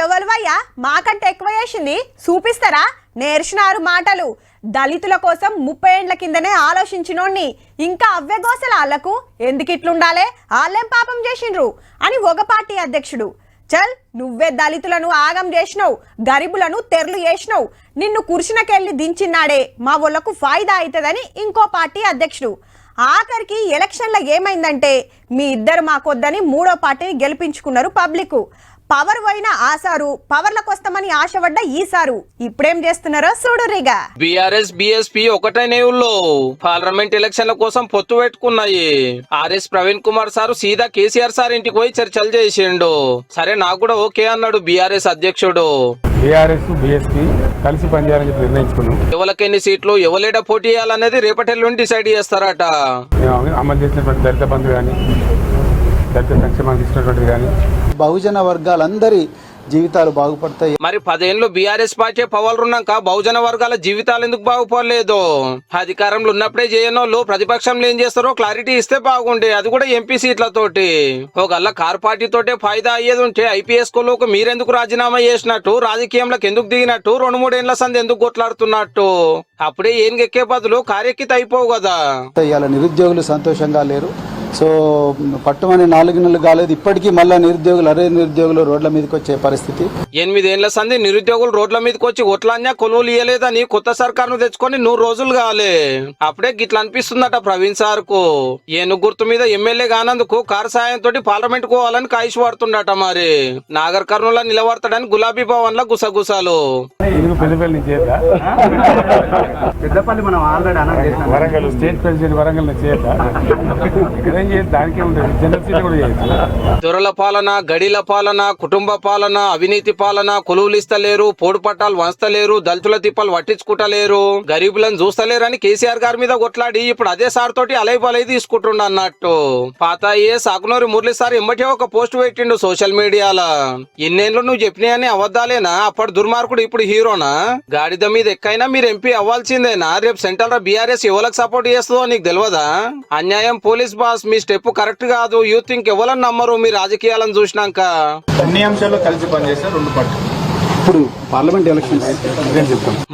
ఎవరివయ్యా మాకంటే ఎక్కువ చేసింది చూపిస్తారా? నేర్చినారు మాటలు. దళితుల కోసం 30 ఏండ్ల కిందనే ఆలోచించినోడ్ని ఇంకా అవ్వే గోసలు వాళ్ళకు ఎందుకు ఇట్లుండాలే, వాళ్ళేం పాపం చేసిండ్రు అని ఒక పార్టీ అధ్యక్షుడు. చల్, నువ్వే దళితులను ఆగం చేసినావు, గరీబులను తెరలు చేసినావు, నిన్ను కుర్చీనకెళ్ళి దించినాడే మా వాళ్ళకు ఫాయిదా అవుతుందని ఇంకో పార్టీ అధ్యక్షుడు. ఆఖరికి ఎలక్షన్లో ఏమైందంటే మీ ఇద్దరు మాకొద్దని మూడో పార్టీని గెలిపించుకున్నారు పబ్లిక్. పవర్ పోయిన ఆసారు, పవర్లకు వస్తామని ఆశపడ్డ ఈసారు ఇప్పుడేం చేస్తున్నారో చూడురిగా. బీఆర్ఎస్ బీఎస్పీ ఒకటైన ఊళ్ళో పార్లమెంట్ ఎలక్షన్ల కోసం పొత్తు పెట్టుకున్నాయి. ఆర్ఎస్ ప్రవీణ్ కుమార్ సారు సీదా కేసీఆర్ సార్ ఇంటికి పోయి చర్చలు చేసిండు. సరే నాకు కూడా ఓకే అన్నాడు బీఆర్ఎస్ అధ్యక్షుడు. బీఆర్ఎస్ బీఎస్పీ కలిసి పనిచేయాలని చెప్పి నిర్ణయించుకున్నాం. ఎవరికెన్ని సీట్లు ఎవలేడ పోటీ చేయాలనేది రేపటి ఎల్లుండి డిసైడ్ చేస్తారట. అమలు చేసినటువంటి దళిత బంధు కానీ, దళిత సంక్షేమానికి ఇచ్చినటువంటిది కానీ బహుజన వర్గాలందరి జీవితాలు బాగుపడతాయి. మరి 10 ఏళ్ళు బీఆర్ఎస్ పార్టీ పవర్లు ఉన్నాక బహుజన వర్గాల జీవితాలు ఎందుకు బాగుపడలేదు? అధికారంలో ఉన్నప్పుడే చేయనోళ్ళు ప్రతిపక్షంలో ఏం చేస్తారో క్లారిటీ ఇస్తే బాగుండే, అది కూడా ఎంపీ సీట్లతోటి. ఒకళ్ళ కార్ పార్టీ తోటే ఫాయిదా అయ్యేది ఉంటే ఐపీఎస్ కోలోకి మీరెందుకు రాజీనామా చేసినట్టు, రాజకీయంలోకి ఎందుకు దిగినట్టు, 2-3 ఏళ్ల సంది ఎందుకు కొట్లాడుతున్నట్టు? అప్పుడే ఏం ఎక్కే బదులు కారెక్కితే అయిపోవు కదా. ఇవాళ నిరుద్యోగులు సంతోషంగా లేరు. సో పట్టుమని 4 నెలలు కాలేదు, ఇప్పటికీ మళ్ళీ నిరుద్యోగులు రోడ్ల మీదకి వచ్చే పరిస్థితి. 8 ఏళ్ల సంది నిరుద్యోగులు రోడ్ల మీదకి వచ్చి ఒట్లన్నా కొలువులు ఇయ్యలేదని కొత్త సర్కారును తెచ్చుకొని 100 రోజులు కాలే. అప్పుడే గిట్లా అనిపిస్తుందట ప్రవీణ్ సార్ కు. ఏనుగు గుర్తు మీద ఎమ్మెల్యే కానందుకు కారు సాయంతో పార్లమెంట్ కోవాలని కాయిష్ పడుతుండట. మరి నాగర్ కర్నూలు నిలబడతాడని గులాబీ భవన్ లో గుసగుసాలు. వరంగల్ స్టేట్ ప్రెసిడెంట్ వరంగల్ దొరల పాలన, గడిల పాలన, కుటుంబ పాలన, అవినీతి పాలన, కొలువులిస్తలేరు, పోడు పట్టాలు వంచలేరు, దళితుల తిప్పలు పట్టించుకుంటలేరు, గరీబులను చూస్తలేరని కేసీఆర్ గారి మీద కొట్లాడి ఇప్పుడు అదే సార్ తోటి అలై బలై తీసుకుంటుండ అన్నట్టు. పాత సాకునూరి మురళి సార్ ఎమ్మటే ఒక పోస్ట్ పెట్టిండు సోషల్ మీడియాలో. ఇన్నేళ్ళు నువ్వు చెప్పినాయని అబద్దాలేనా? అప్పటి దుర్మార్గుడు ఇప్పుడు హీరోనా? గాడిద మీద ఎక్కైనా మీరు ఎంపీ అవ్వాల్సిందేనా? రేపు సెంట్రల్ బీఆర్ఎస్ ఎవరికి సపోర్ట్ చేస్తుందో నీకు తెలియదా? అన్యాయం పోలీస్ బాస్, మీ స్టెప్ కరెక్ట్ కాదు. యూత్ ఇంకెవరని నమ్మరు మీ రాజకీయాలను చూసినాక. అన్ని అంశాల్లో కలిసి పనిచేస్తే 2 పార్టీలు. ఇప్పుడు పార్లమెంట్ ఎలక్షన్స్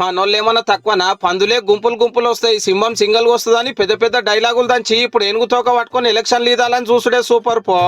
మా నోళ్ళు ఏమన్నా తక్కువనా? పందులే గుంపులు వస్తాయి, సింహం సింగల్ వస్తుందని పెద్ద పెద్ద డైలాగులు దంచి ఇప్పుడు ఏనుగుతోక పట్టుకొని ఎలక్షన్ లీదాలని చూసుడే సూపర్ పో.